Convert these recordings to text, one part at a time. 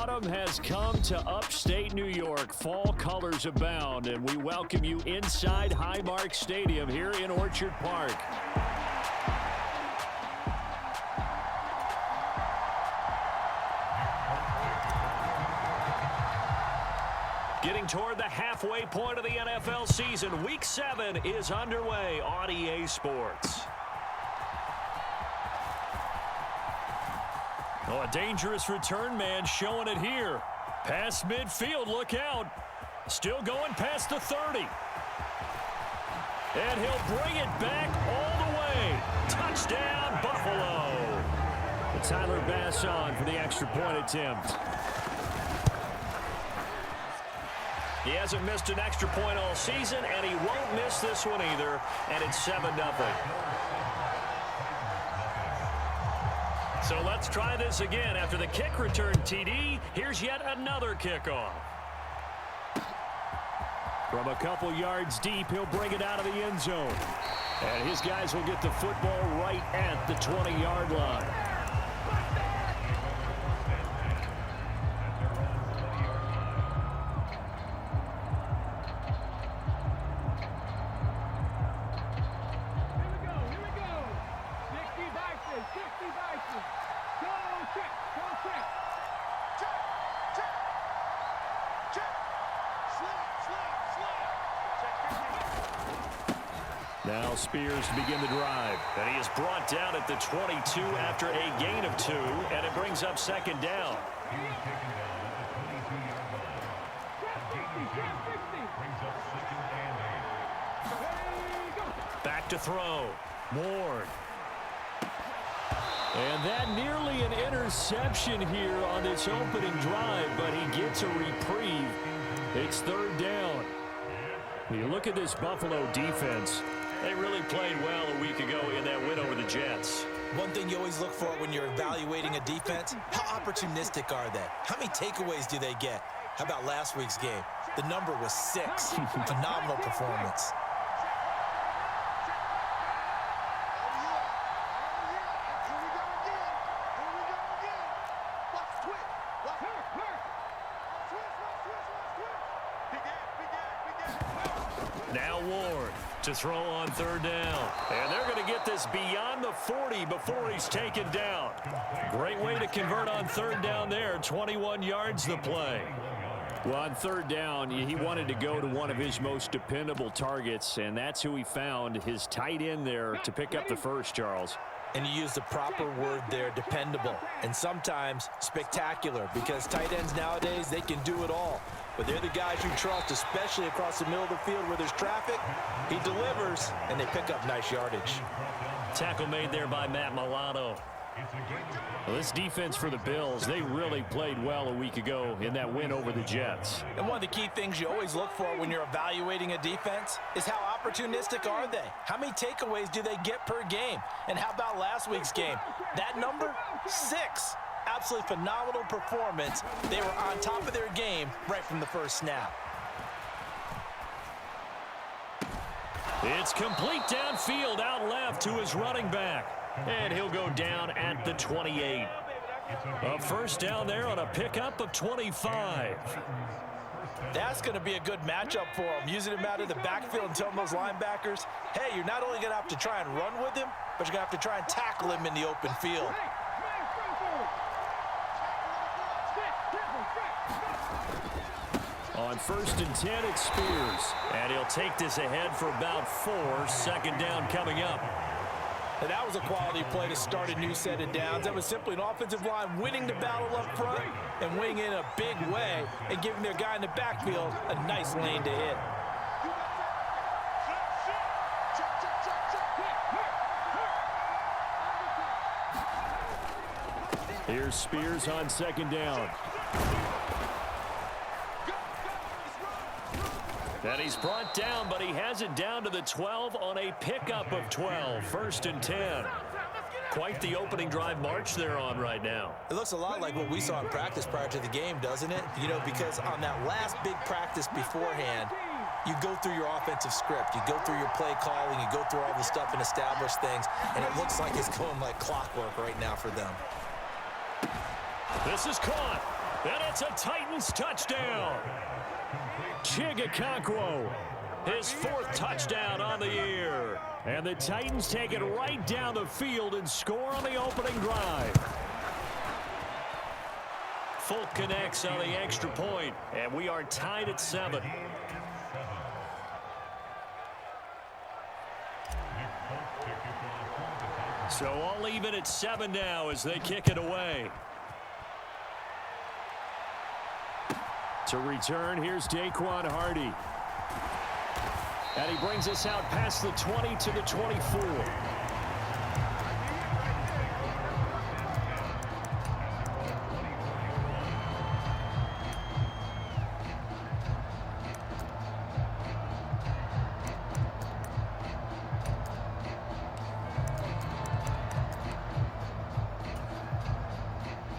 Autumn has come to upstate New York. Fall colors abound, and we welcome you inside Highmark Stadium here in Orchard Park. Getting toward the halfway point of the NFL season, Week 7 is underway on EA Sports. Oh, a dangerous return man showing it here. Past midfield, look out. Still going past the 30. And he'll bring it back all the way. Touchdown, Buffalo. Tyler Bass on for the extra point attempt. He hasn't missed an extra point all season, and he won't miss this one either, and it's 7-0. So let's try this again. After the kick return TD, here's yet another kickoff. From a couple yards deep, he'll bring it out of the end zone. And his guys will get the football right at the 20-yard line. Now Spears to begin the drive. And he is brought down at the 22 after a gain of 2, and it brings up second down. Back to throw. Ward. And that nearly an interception here on this opening drive, but he gets a reprieve. It's third down. When you look at this Buffalo defense, they really played well a week ago in that win over the Jets. One thing you always look for when you're evaluating a defense, how opportunistic are they? How many takeaways do they get? How about last week's game? The number was 6. Phenomenal performance. Now Ward to throw on third down. And they're going to get this beyond the 40 before he's taken down. Great way to convert on third down there. 21 yards the play. Well, on third down, he wanted to go to one of his most dependable targets, and that's who he found, his tight end there, to pick up the first, Charles. And you use the proper word there, dependable, and sometimes spectacular, because tight ends nowadays, they can do it all. But they're the guys you trust, especially across the middle of the field where there's traffic. He delivers, and they pick up nice yardage. Tackle made there by Matt Milano. Well, this defense for the Bills, they really played well a week ago in that win over the Jets. And one of the key things you always look for when you're evaluating a defense is how opportunistic are they? How many takeaways do they get per game? And how about last week's game? That number, 6. Absolutely phenomenal performance. They were on top of their game right from the first snap. It's complete downfield out left to his running back. And he'll go down at the 28. A first down there on a pickup of 25. That's going to be a good matchup for him, using him out of the backfield and telling those linebackers, hey, you're not only going to have to try and run with him, but you're going to have to try and tackle him in the open field. On 1st and 10, it's Spears. And he'll take this ahead for about 4. Second down coming up. And that was a quality play to start a new set of downs. That was simply an offensive line winning the battle up front and winning in a big way and giving their guy in the backfield a nice lane to hit. Here's Spears on second down. And he's brought down, but he has it down to the 12 on a pickup of 12. 1st and 10. Quite the opening drive march they're on right now. It looks a lot like what we saw in practice prior to the game, doesn't it? You know, because on that last big practice beforehand, you go through your offensive script. You go through your play calling. You go through all the stuff and establish things. And it looks like it's going like clockwork right now for them. This is caught. And it's a Titans touchdown. Chigakonkwo, his 4th touchdown on the year. And the Titans take it right down the field and score on the opening drive. Folk connects on the extra point, and we are tied at 7. So all even at 7 now as they kick it away. To return, here's Daquan Hardy. And he brings us out past the 20 to the 24.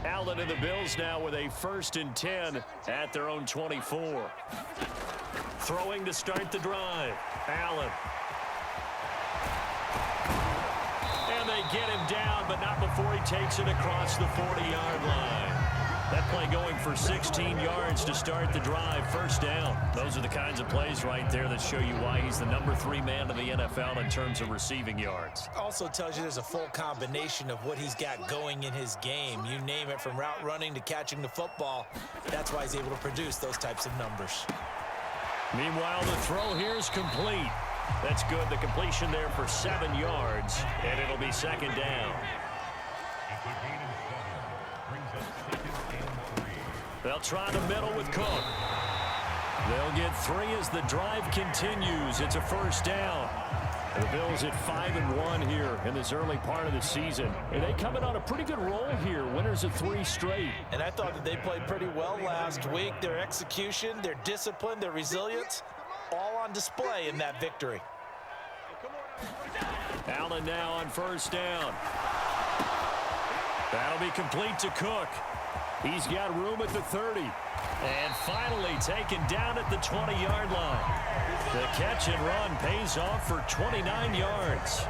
Allen and the Bills now with a 1st and 10 at their own 24. Throwing to start the drive. Allen. And they get him down, but not before he takes it across the 40-yard line. That play going for 16 yards to start the drive. 1st down. Those are the kinds of plays right there that show you why he's the number 3 man in the NFL in terms of receiving yards. Also tells you there's a full combination of what he's got going in his game. You name it, from route running to catching the football. That's why he's able to produce those types of numbers. Meanwhile, the throw here is complete. That's good. The completion there for 7 yards, and it'll be 2nd down. They'll try the middle with Cook. They'll get 3 as the drive continues. It's a 1st down. And the Bills at 5-1 here in this early part of the season. And they coming on a pretty good roll here. Winners of 3 straight. And I thought that they played pretty well last week. Their execution, their discipline, their resilience, all on display in that victory. Allen now on 1st down. That'll be complete to Cook. He's got room at the 30. And finally taken down at the 20-yard line. The catch and run pays off for 29 yards.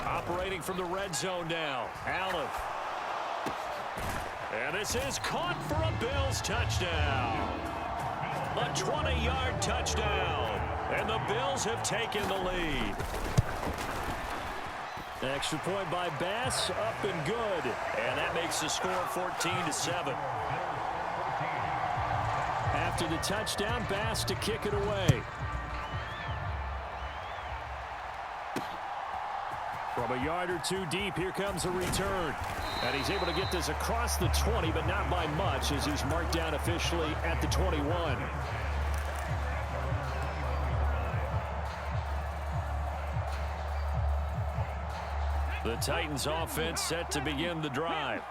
Operating from the red zone now. Allen. And this is caught for a Bills touchdown. A 20-yard touchdown. And the Bills have taken the lead. Extra point by Bass, up and good. And that makes the score 14-7. After the touchdown, Bass to kick it away. From a yard or 2 deep, here comes a return. And he's able to get this across the 20, but not by much, as he's marked down officially at the 21. The Titans offense set to begin the drive.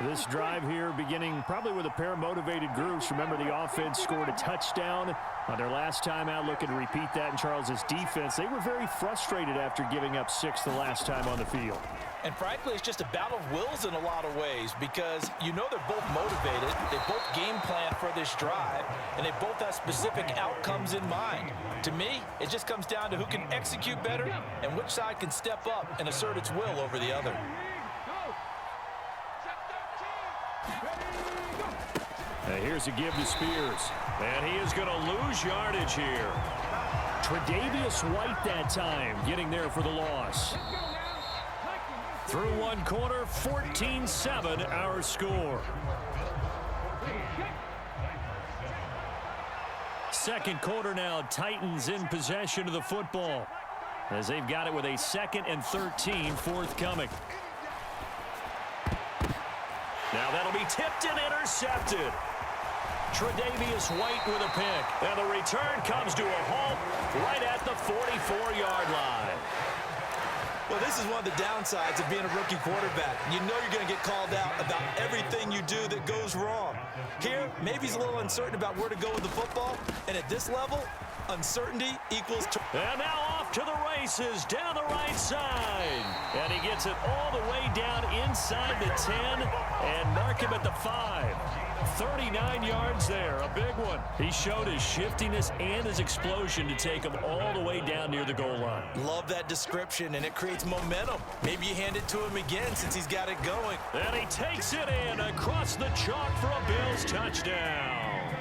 This drive here beginning probably with a pair of motivated groups. Remember, the offense scored a touchdown on their last time out. Looking to repeat that in Charles's defense. They were very frustrated after giving up 6 the last time on the field. And frankly, it's just a battle of wills in a lot of ways, because you know they're both motivated. They both game plan for this drive, and they both have specific outcomes in mind. To me, it just comes down to who can execute better and which side can step up and assert its will over the other. And here's a give to Spears. And he is going to lose yardage here. Tre'Davious White that time getting there for the loss. Through one quarter, 14-7 our score. Second quarter now, Titans in possession of the football, as they've got it with a 2nd and 13 forthcoming. Now that'll be tipped and intercepted. Tre'Davious White with a pick. And the return comes to a halt right at the 44-yard line. Well, this is one of the downsides of being a rookie quarterback. You know you're going to get called out about everything you do that goes wrong. Here, maybe he's a little uncertain about where to go with the football, and at this level, Uncertainty equals... And now off to the races, down the right side. And he gets it all the way down inside the 10 and mark him at the 5. 39 yards there, a big one. He showed his shiftiness and his explosion to take him all the way down near the goal line. Love that description, and it creates momentum. Maybe you hand it to him again since he's got it going. And he takes it in across the chalk for a Bills touchdown.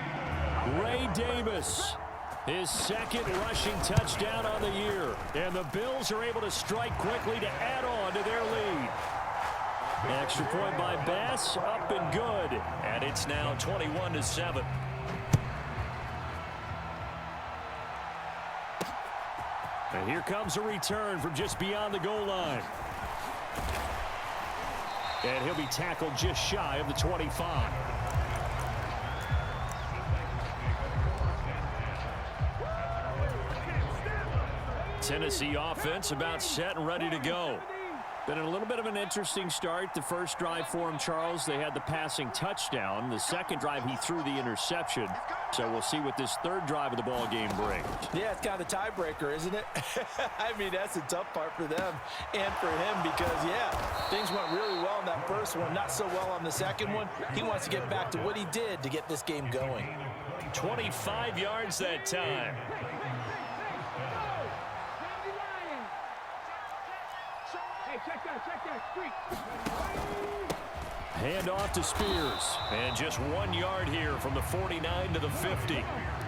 Ray Davis, his second rushing touchdown on the year. And the Bills are able to strike quickly to add on to their lead. Extra point by Bass, up and good. And it's now 21-7. And here comes a return from just beyond the goal line. And he'll be tackled just shy of the 25. Tennessee offense about set and ready to go. Been a little bit of an interesting start. The first drive for him, Charles, they had the passing touchdown. The second drive, he threw the interception. So we'll see what this third drive of the ball game brings. Yeah, it's kind of a tiebreaker, isn't it? I mean, that's the tough part for them and for him because, yeah, things went really well in that first one, not so well on the second one. He wants to get back to what he did to get this game going. 25 yards that time. Hand off to Spears. And just 1 yard here from the 49 to the 50.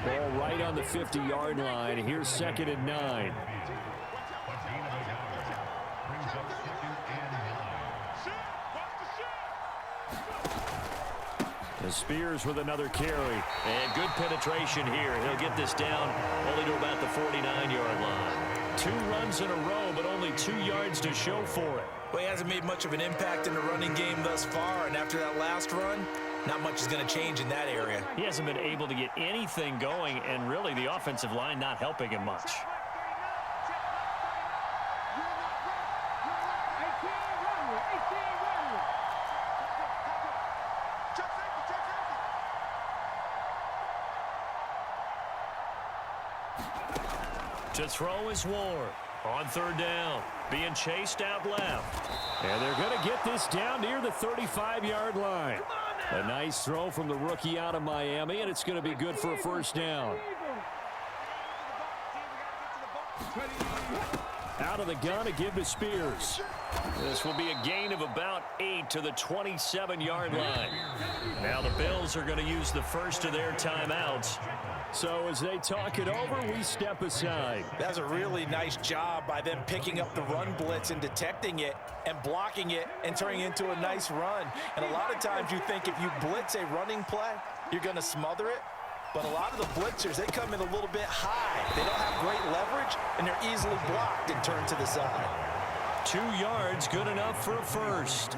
Ball right on the 50-yard line. Here's 2nd and 9. And Spears with another carry. And good penetration here. He'll get this down only to about the 49-yard line. 2 runs in a row, but only 2 yards to show for it. Well, he hasn't made much of an impact in the running game thus far, and after that last run, not much is going to change in that area. He hasn't been able to get anything going, and really the offensive line not helping him much. To throw is Ward. On 3rd down, being chased out left. And they're going to get this down near the 35-yard line. A nice throw from the rookie out of Miami, and it's going to be good for a first down. Out of the gun to give to Spears. This will be a gain of about 8 to the 27-yard line. Now the Bills are going to use the first of their timeouts. So as they talk it over, we step aside. That's a really nice job by them picking up the run blitz and detecting it and blocking it and turning it into a nice run. And a lot of times you think if you blitz a running play, you're going to smother it. But a lot of the blitzers, they come in a little bit high. They don't have great leverage, and they're easily blocked and turned to the side. 2 yards, good enough for a first.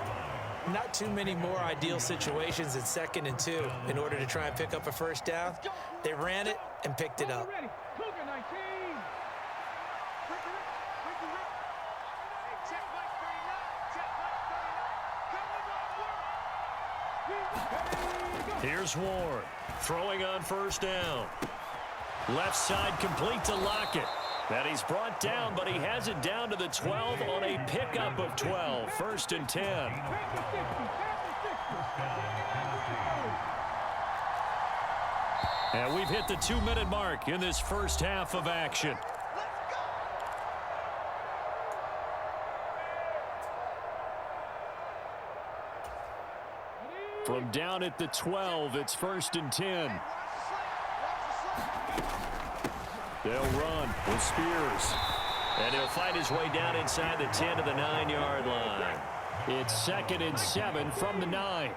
Not too many more ideal situations in 2nd and 2 in order to try and pick up a first down. They ran it and picked it up. Here's Ward, throwing on 1st down. Left side complete to Lockett. And he's brought down, but he has it down to the 12 on a pickup of 12. 1st and 10. And we've hit the 2-minute mark in this first half of action. From down at the 12, it's 1st and 10. They'll run with Spears. And he'll find his way down inside the 10 to the 9-yard line. It's 2nd and 7 from the 9.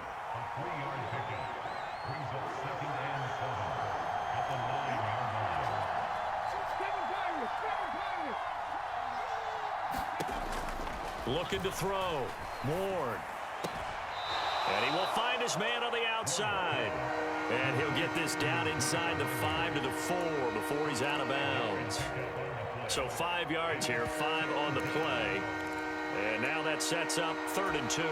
Looking to throw. Ward. And he will find his man on the outside. And he'll get this down inside the 5 to the 4 before he's out of bounds. So 5 yards here, 5 on the play. And now that sets up 3rd and 2.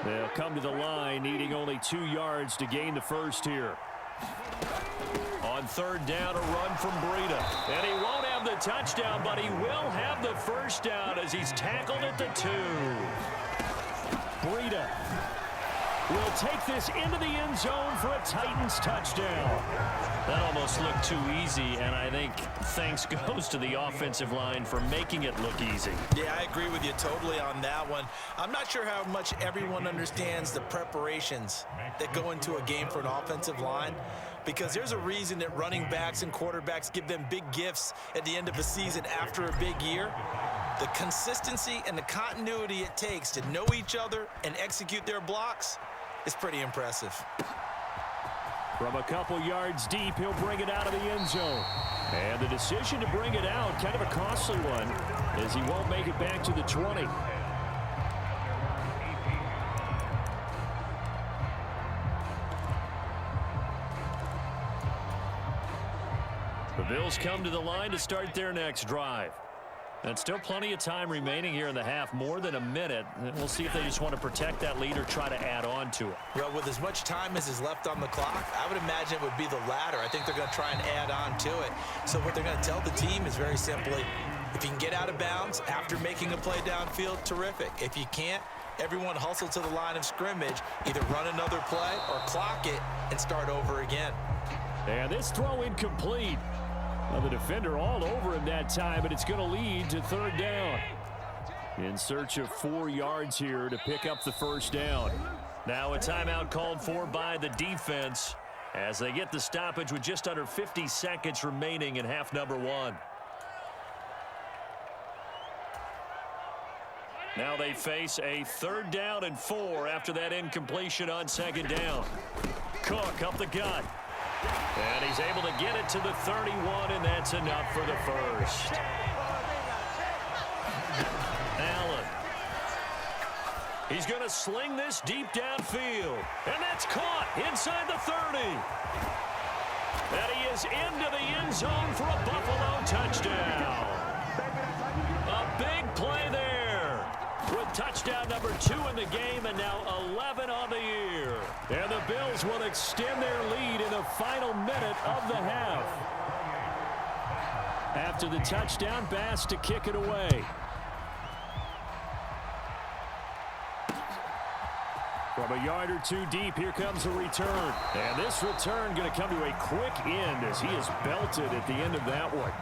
They'll come to the line needing only 2 yards to gain the first here. On on third down, a run from Breida. And he won't have the touchdown, but he will have the first down as he's tackled at the 2. Breida will take this into the end zone for a Titans touchdown. That almost looked too easy, and I think thanks goes to the offensive line for making it look easy. Yeah, I agree with you totally on that one. I'm not sure how much everyone understands the preparations that go into a game for an offensive line, because there's a reason that running backs and quarterbacks give them big gifts at the end of a season after a big year. The consistency and the continuity it takes to know each other and execute their blocks is pretty impressive. From a couple yards deep, he'll bring it out of the end zone. And the decision to bring it out, kind of a costly one, as he won't make it back to the 20. The Bills come to the line to start their next drive. And still plenty of time remaining here in the half, more than a minute. And we'll see if they just want to protect that lead or try to add on to it. Well, with as much time as is left on the clock, I would imagine it would be the latter. I think they're going to try and add on to it. So what they're going to tell the team is very simply, if you can get out of bounds after making a play downfield, terrific. If you can't, everyone hustle to the line of scrimmage, either run another play or clock it and start over again. And this throw incomplete. Well, the defender all over him that time, but it's going to lead to third down. In search of 4 yards here to pick up the first down. Now a timeout called for by the defense as they get the stoppage with just under 50 seconds remaining in half number 1. Now they face a 3rd down and 4 after that incompletion on 2nd down. Cook up the gut. And he's able to get it to the 31, and that's enough for the first. Allen. He's going to sling this deep downfield. And that's caught inside the 30. And he is into the end zone for a Buffalo touchdown. A big play there with touchdown number 2 in the game and now 11 on the year. And the Bills will extend their lead in the final minute of the half. After the touchdown, Bass to kick it away. From a yard or 2 deep, here comes a return. And this return going to come to a quick end as he is belted at the end of that one.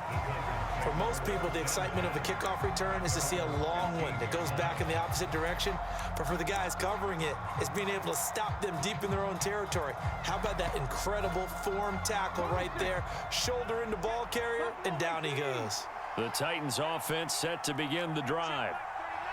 For most people, the excitement of the kickoff return is to see a long one that goes back in the opposite direction. But for the guys covering it, it's being able to stop them deep in their own territory. How about that incredible form tackle right there? Shoulder into ball carrier, and down he goes. The Titans offense set to begin the drive.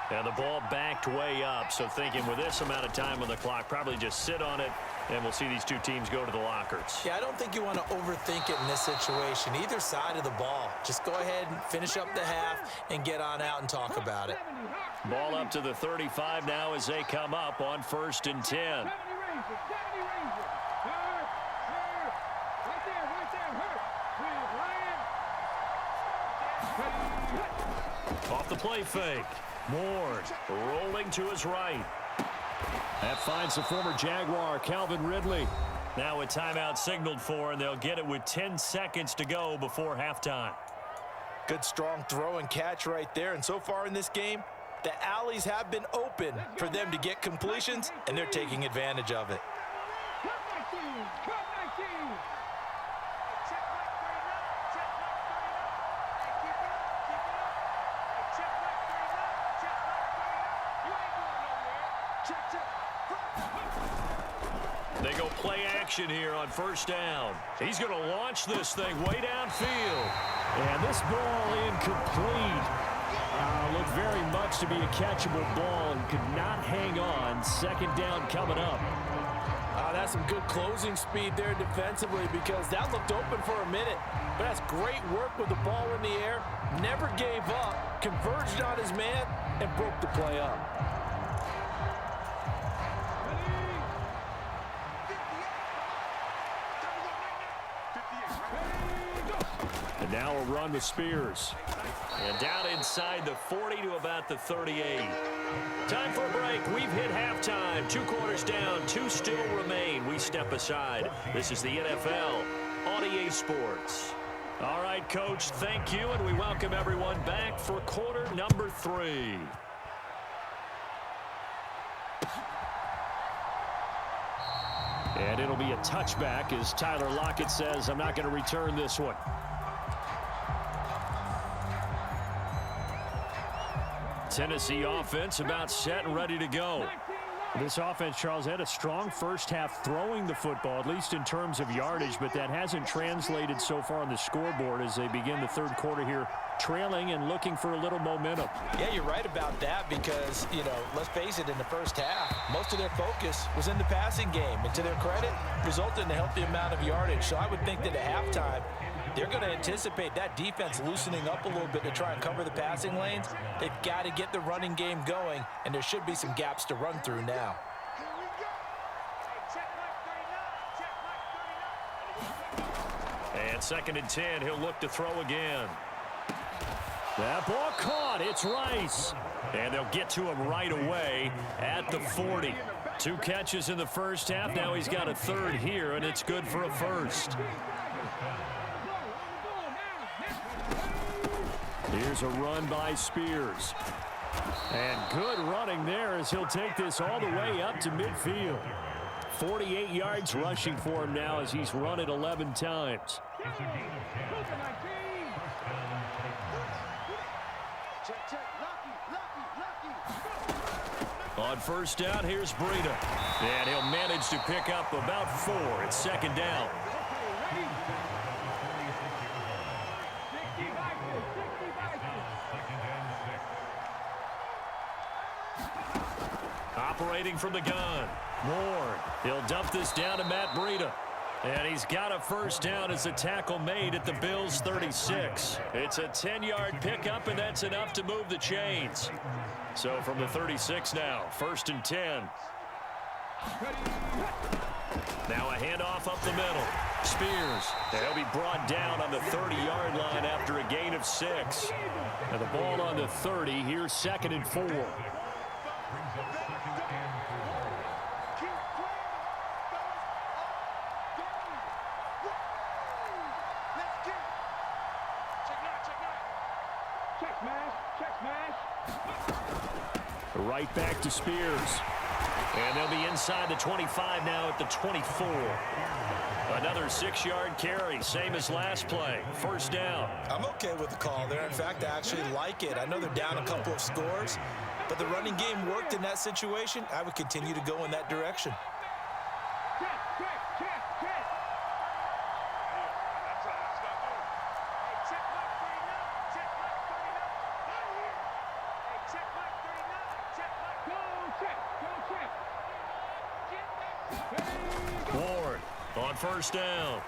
And the ball backed way up, so thinking with this amount of time on the clock, probably just sit on it, and we'll see these two teams go to the lockers. Yeah, I don't think you want to overthink it in this situation. Either side of the ball. Just go ahead and finish up the half and get on out and talk about it. Ball up to the 35 now as they come up on 1st and 10. Off the play fake. Moore rolling to his right. That finds the former Jaguar, Calvin Ridley. Now a timeout signaled for, and they'll get it with 10 seconds to go before halftime. Good strong throw and catch right there. And so far in this game, the alleys have been open for them to get completions, and they're taking advantage of it. They go play action here on 1st down. He's going to launch this thing way downfield. And this ball incomplete. Looked very much to be a catchable ball and could not hang on. 2nd down coming up. That's some good closing speed there defensively, because that looked open for a minute. But that's great work with the ball in the air. Never gave up, converged on his man, and broke the play up. And now a run with Spears. And down inside the 40 to about the 38. Time for a break. We've hit halftime. 2 quarters down. 2 still remain. We step aside. This is the NFL on EA Sports. All right, Coach, thank you, and we welcome everyone back for quarter number 3. And it'll be a touchback as Tyler Lockett says, I'm not going to return this one. Tennessee offense about set and ready to go. This offense, Charles, had a strong first half throwing the football, at least in terms of yardage, but that hasn't translated so far on the scoreboard as they begin the third quarter here, trailing and looking for a little momentum. Yeah, you're right about that because, let's face it, in the first half, most of their focus was in the passing game. And to their credit, resulted in a healthy amount of yardage. So I would think that at halftime, they're going to anticipate that defense loosening up a little bit to try and cover the passing lanes. They've got to get the running game going, and there should be some gaps to run through now. And 2nd and 10, he'll look to throw again. That ball caught. It's Rice. And they'll get to him right away at the 40. 2 catches in the first half. Now he's got a third here, and it's good for a first. Here's a run by Spears. And good running there as he'll take this all the way up to midfield. 48 yards rushing for him now as he's run it 11 times. On first down, here's Breida. And he'll manage to pick up about 4. It's 2nd down. Operating from the gun. Ward. He'll dump this down to Matt Breida. And he's got a first down as a tackle made at the Bills' 36. It's a 10-yard pickup, and that's enough to move the chains. So from the 36 now, 1st and 10. Now a handoff up the middle. Spears. They'll be brought down on the 30-yard line after a gain of 6. And the ball on the 30. Here's 2nd and 4. Right back to Spears. And they'll be inside the 25 now at the 24. Another 6-yard carry, same as last play. First down. I'm okay with the call there. In fact, I actually like it. I know they're down a couple of scores, but the running game worked in that situation. I would continue to go in that direction. Ward on first down.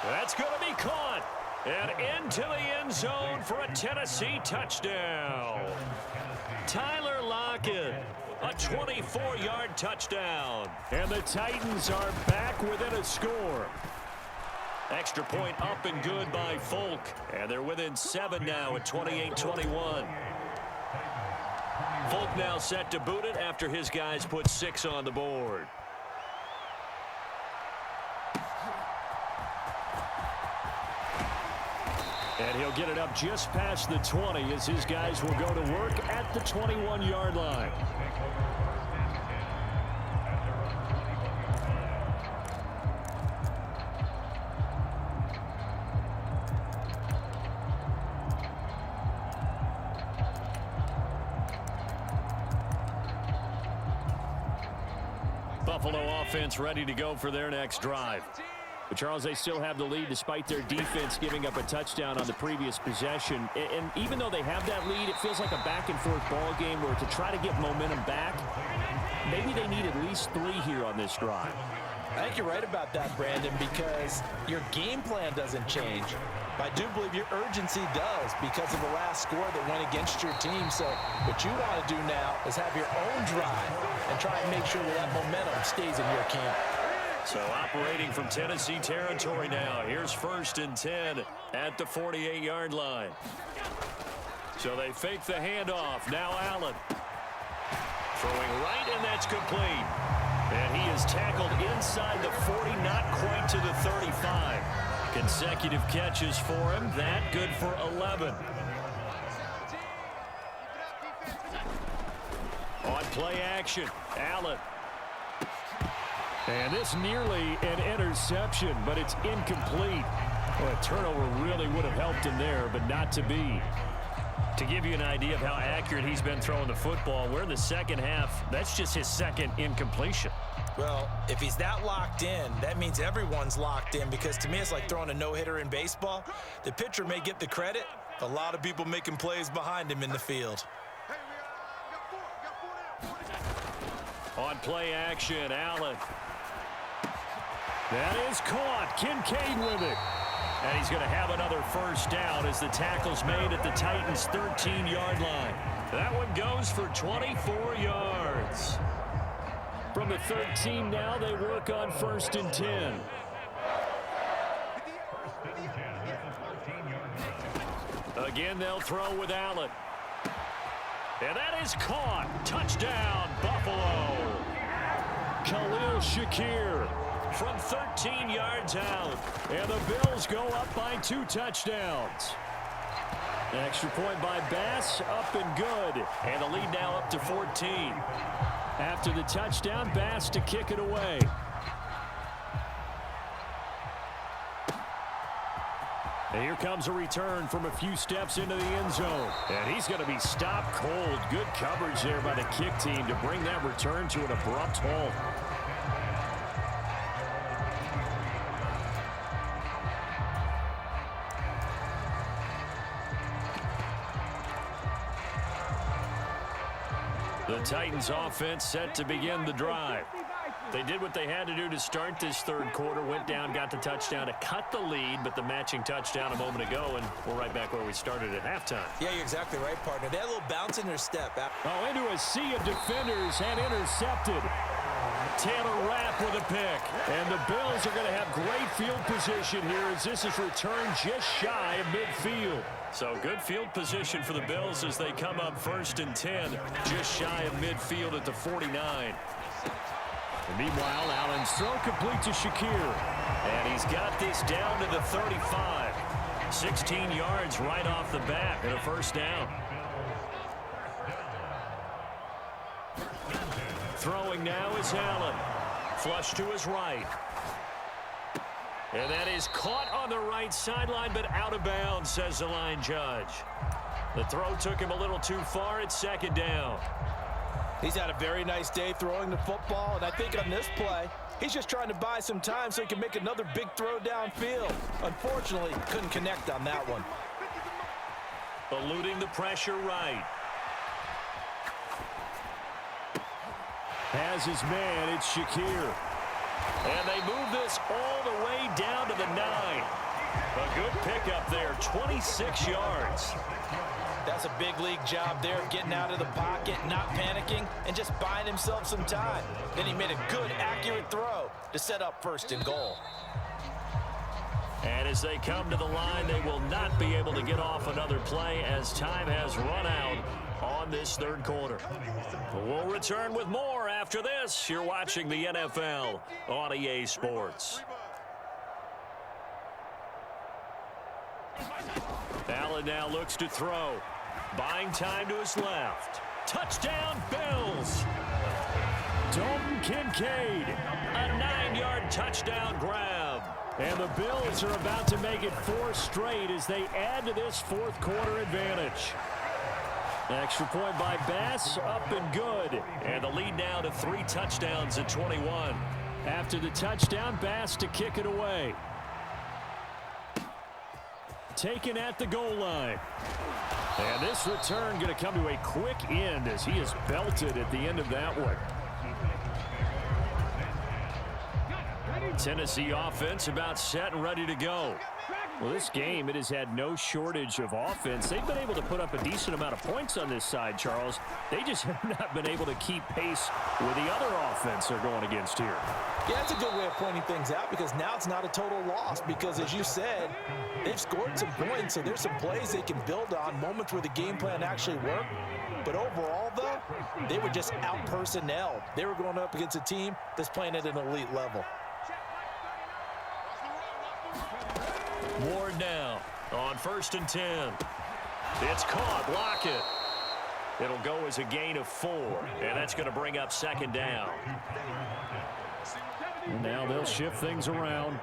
That's going to be caught. And into the end zone for a Tennessee touchdown. Tyler Lockett, a 24-yard touchdown. And the Titans are back within a score. Extra point up and good by Folk. And they're within 7 now at 28-21. Folk now set to boot it after his guys put 6 on the board. And he'll get it up just past the 20 as his guys will go to work at the 21-yard line. Buffalo offense ready to go for their next drive. But, Charles, they still have the lead despite their defense giving up a touchdown on the previous possession. And even though they have that lead, it feels like a back-and-forth ball game where to try to get momentum back, maybe they need at least 3 here on this drive. I think you're right about that, Brandon, because your game plan doesn't change. But I do believe your urgency does because of the last score that went against your team. So what you want to do now is have your own drive and try and make sure that that momentum stays in your camp. So operating from Tennessee territory now. Here's 1st and 10 at the 48-yard line. So they fake the handoff. Now Allen. Throwing right, and that's complete. And he is tackled inside the 40, not quite to the 35. Consecutive catches for him. That good for 11. On play action, Allen. And this nearly an interception, but it's incomplete. Well, a turnover really would have helped him there, but not to be. To give you an idea of how accurate he's been throwing the football, we're in the second half. That's just his second incompletion. Well, if he's that locked in, that means everyone's locked in, because to me it's like throwing a no-hitter in baseball. The pitcher may get the credit. A lot of people making plays behind him in the field. On play action, Allen. That is caught. Kincaid with it. And he's going to have another first down as the tackle's made at the Titans' 13-yard line. That one goes for 24 yards. From the 13 now, they work on 1st and 10. Again, they'll throw with Allen. And that is caught. Touchdown, Buffalo. Khalil Shakir from 13 yards out. And the Bills go up by 2 touchdowns. An extra point by Bass, up and good. And the lead now up to 14. After the touchdown, Bass to kick it away. And here comes a return from a few steps into the end zone. And he's going to be stopped cold. Good coverage there by the kick team to bring that return to an abrupt halt. The Titans offense set to begin the drive. They did what they had to do to start this third quarter, went down, got the touchdown to cut the lead, but the matching touchdown a moment ago, and we're right back where we started at halftime. Yeah, you're exactly right, partner. They had a little bounce in their step. Oh, into a sea of defenders and intercepted. Taylor Rapp with a pick. And the Bills are going to have great field position here as this is returned just shy of midfield. So good field position for the Bills as they come up 1st and 10, just shy of midfield at the 49. And meanwhile, Allen's throw complete to Shakir. And he's got this down to the 35. 16 yards right off the bat and a first down. Throwing now is Allen. Flush to his right. And that is caught on the right sideline, but out of bounds, says the line judge. The throw took him a little too far. It's 2nd down. He's had a very nice day throwing the football, and I think on this play, he's just trying to buy some time so he can make another big throw downfield. Unfortunately, couldn't connect on that one. Eluding the pressure right. Has his man, it's Shakir. And they move this all the way down to the 9. A good pickup there, 26 yards. That's a big league job there, getting out of the pocket, not panicking, and just buying himself some time. Then he made a good, accurate throw to set up 1st and goal. And as they come to the line, they will not be able to get off another play as time has run out on this third quarter. We'll return with more after this. You're watching the NFL on EA Sports. Allen now looks to throw. Buying time to his left. Touchdown, Bills. Dalton Kincaid. A 9-yard touchdown grab. And the Bills are about to make it 4 straight as they add to this fourth quarter advantage. Extra point by Bass, up and good. And the lead now to 3 touchdowns at 21. After the touchdown, Bass to kick it away. Taken at the goal line. And this return going to come to a quick end as he is belted at the end of that one. Tennessee offense about set and ready to go. Well, this game, it has had no shortage of offense. They've been able to put up a decent amount of points on this side, Charles. They just have not been able to keep pace with the other offense they're going against here. Yeah, that's a good way of pointing things out because now it's not a total loss because, as you said, they've scored some points, so there's some plays they can build on, moments where the game plan actually worked. But overall, though, They were just out-personnel. They were going up against a team that's playing at an elite level. Ward now on 1st and 10. It's caught. Lockett. It'll go as a gain of 4, and that's going to bring up 2nd down. And now they'll shift things around.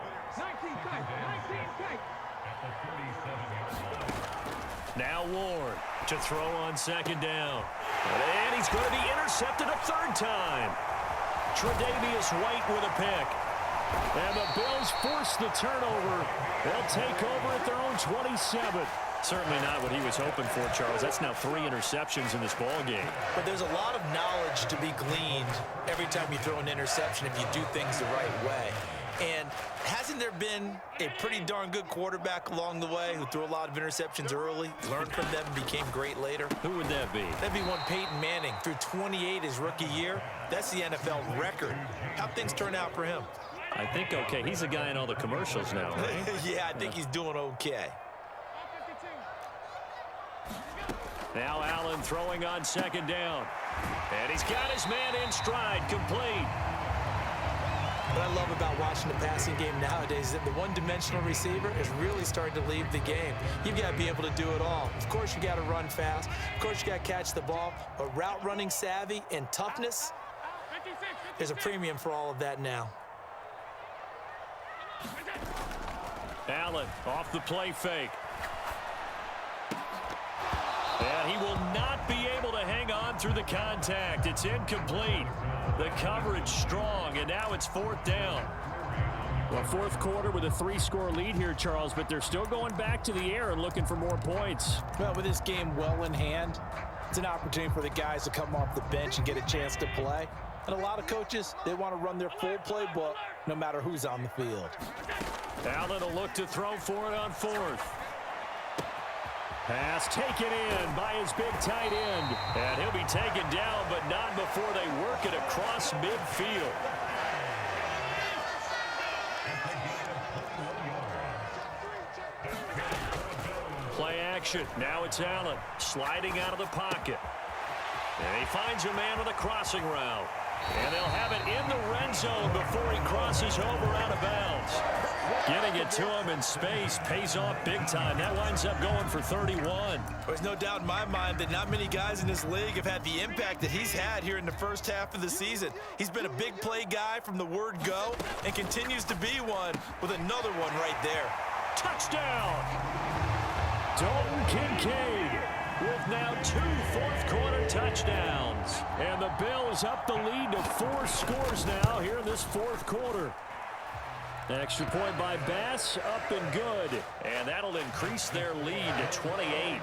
Now Ward to throw on 2nd down. And he's going to be intercepted a 3rd time. Tre'Davious White with a pick. And the Bills force the turnover. They'll take over at their own 27. Certainly not what he was hoping for, Charles. That's now 3 interceptions in this ball game. But there's a lot of knowledge to be gleaned every time you throw an interception if you do things the right way. And hasn't there been a pretty darn good quarterback along the way who threw a lot of interceptions early, learned from them, and became great later? Who would that be? That'd be one Peyton Manning. Threw 28 his rookie year. That's the NFL record. How'd things turn out for him? I think okay. He's the guy in all the commercials now, right? Yeah, I think he's doing okay. Now Allen throwing on 2nd down. And he's got his man in stride, complete. What I love about watching the passing game nowadays is that the one-dimensional receiver is really starting to leave the game. You've got to be able to do it all. Of course, you got to run fast. Of course, you got to catch the ball. But route running savvy and toughness, there's a premium for all of that now. Allen off the play fake. And he will not be able to hang on through the contact. It's incomplete. The coverage strong, and now it's 4th down. Well, 4th quarter with a 3-score lead here, Charles, but they're still going back to the air and looking for more points. Well, with this game well in hand, it's an opportunity for the guys to come off the bench and get a chance to play. And a lot of coaches, they want to run their full playbook no matter who's on the field. Allen will look to throw for it on 4th. Pass taken in by his big tight end. And he'll be taken down, but not before they work it across midfield. Play action. Now it's Allen sliding out of the pocket. And he finds a man with a crossing route. And they'll have it in the red zone before he crosses over out of bounds. Getting it to him in space pays off big time. That winds up going for 31. There's no doubt in my mind that not many guys in this league have had the impact that he's had here in the first half of the season. He's been a big play guy from the word go and continues to be one with another one right there. Touchdown! Dalton Kincaid with now 2 fourth-quarter touchdowns. And the Bills up the lead to 4 scores now here in this 4th quarter. Extra point by Bass, up and good. And that'll increase their lead to 28.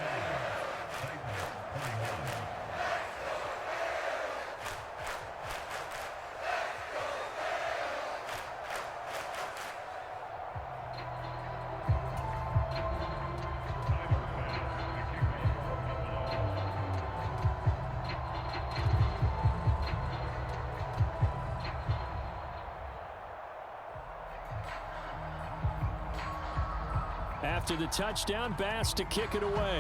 After the touchdown, Bass to kick it away.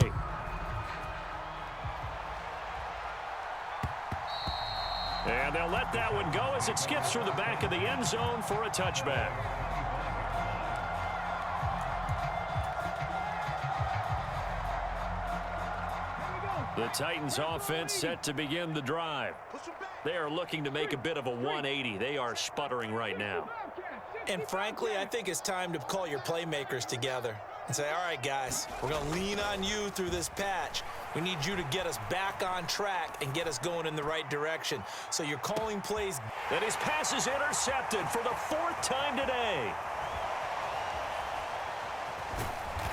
And they'll let that one go as it skips through the back of the end zone for a touchback. The Titans offense set to begin the drive. They are looking to make a bit of a 180. They are sputtering right now. And frankly, I think it's time to call your playmakers together and say, all right, guys, we're going to lean on you through this patch. We need you to get us back on track and get us going in the right direction. So you're calling plays. And his pass is intercepted for the 4th time today.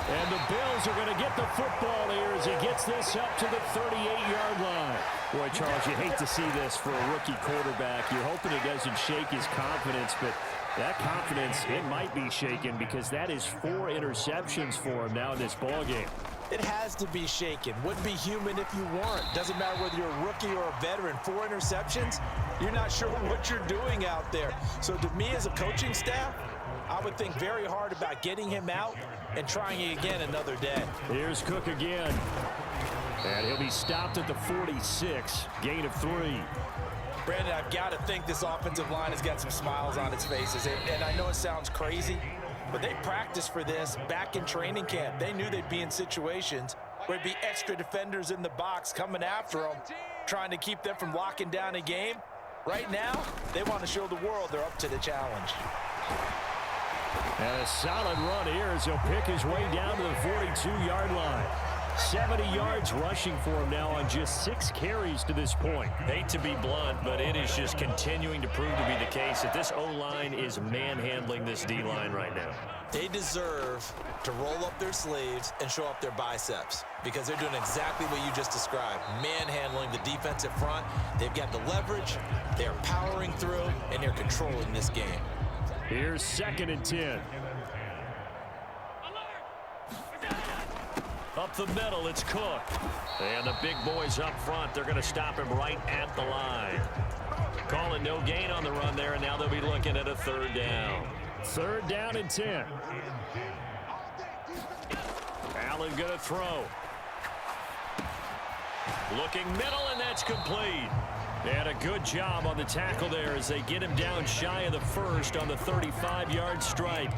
And the Bills are going to get the football here as he gets this up to the 38-yard line. Boy, Charles, you hate to see this for a rookie quarterback. You're hoping it doesn't shake his confidence, but that confidence, it might be shaken because that is 4 interceptions for him now in this ballgame. It has to be shaken. Wouldn't be human if you weren't. Doesn't matter whether you're a rookie or a veteran. 4 interceptions, you're not sure what you're doing out there. So to me as a coaching staff, I would think very hard about getting him out and trying it again another day. Here's Cook again. And he'll be stopped at the 46. Gain of 3. Brandon, I've got to think this offensive line has got some smiles on its faces. And I know it sounds crazy, but they practiced for this back in training camp. They knew they'd be in situations where it'd be extra defenders in the box coming after them, trying to keep them from locking down a game. Right now, they want to show the world they're up to the challenge. And a solid run here as he'll pick his way down to the 42-yard line. 70 yards rushing for him now on just 6 carries to this point. Hate to be blunt, but it is just continuing to prove to be the case that this O-line is manhandling this D-line right now. They deserve to roll up their sleeves and show up their biceps because they're doing exactly what you just described, manhandling the defensive front. They've got the leverage, they're powering through, and they're controlling this game. Here's 2nd and 10. Up the middle, it's Cook. And the big boys up front, they're going to stop him right at the line. Calling no gain on the run there, and now they'll be looking at a 3rd down. 3rd down and 10. Allen going to throw. Looking middle, and that's complete. And a good job on the tackle there as they get him down shy of the 1st on the 35-yard stripe.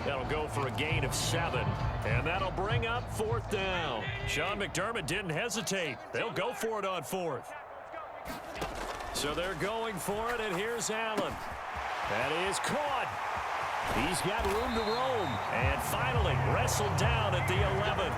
That'll go for a gain of 7, and that'll bring up 4th down. Sean McDermott didn't hesitate. They'll go for it on 4th. So they're going for it, and here's Allen. That is caught. He's got room to roam, and finally wrestled down at the 11.